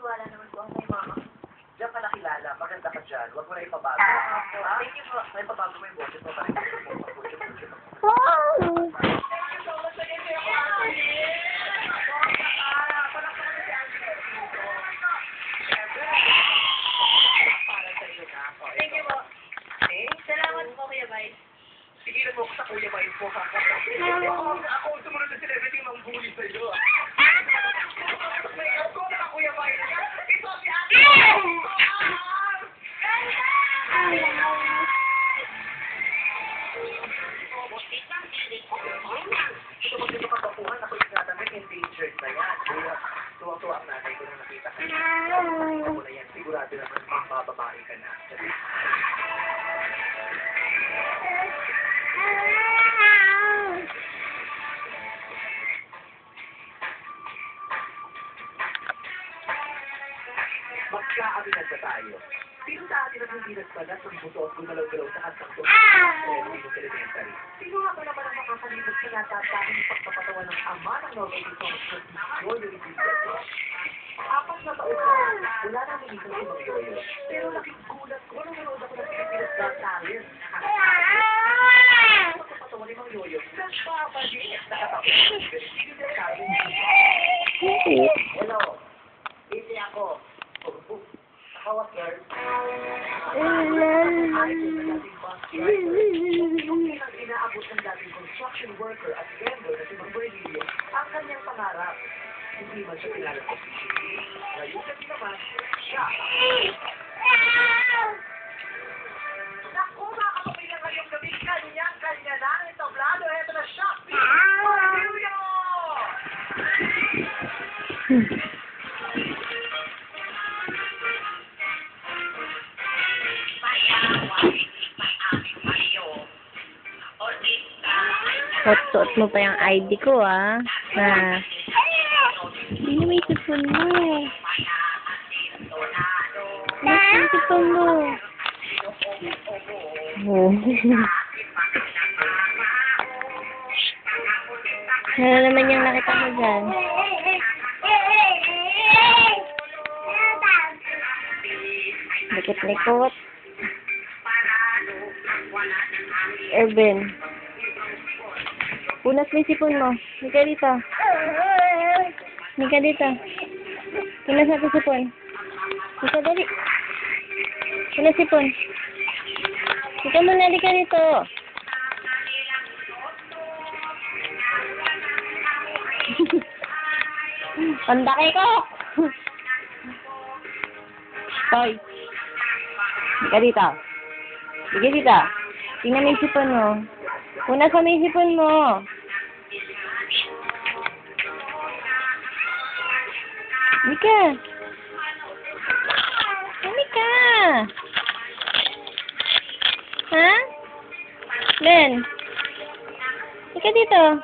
naniniwala naman po ako kay mama. Diyan ka nakilala, maganda ka dyan. Huwag mo na ipabago. Thank you po. May ipabago mo yung boses mo pa rin. Thank you po. Salamat po, Kuya Vice. Sigilan mo ako sa Kuya Vice po. Ako ang sumunod na celebrity mang bully sa'yo. May ako na Kuya Vice. Ito si Ate. Ito magdito kapapuhan, ako yung natamit, endangered na yan. Kaya tuwang-tuwa ang nanay ko nang nakita ka. Ako na yan, sigurado naman mabababae ka na. Magkaabinan ba tayo? Sino sa atin ang hindi nagpagas ng buto at gumalaw-galaw sa kantang to? Elementary. Sino nga ba naman ang makakalibot sa natatanging pagpapatawan ng ama ng novelty songs na si Yoyo Isidro? 4 na taon na, wala nang lumisan si Mang Yoyo. Pero laking gulat ko nung nanood ako ng Pilipinas Got Talent. Pagpapatawan ni Mang Yoyo, nagpapaliit na katapos. Sino na sabi niya? Hello, hindi ako. Hawak girl. Yung inaabot ng dating construction worker at vendor na si Mang Bernilio, ang kanyang pangarap. Hindi man siya pinala sa PCP. Ngayon kasi naman, siya. Naku, makakapapay na ngayong gabi, kanya na ang entablado. Eto na siya, Bernilio! Suot mo pa yung ID ko, ah. Na, hindi may cellphone mo. Bakit yung cellphone mo? Oh. Ano naman yung nakita mo dyan? Likot-likot. Urban. Punas mo yung sipon mo. Nika dito. Nika dito. Punas natin sipon. Nika dali. Punas sipon. Nika muna, nika dito. Pandaki ko! Toy. Nika dito. Nika dito. Tingnan mo yung sipon mo. Punas mo yung sipon mo. Mika. Mika. Ha? Len. Mika dito.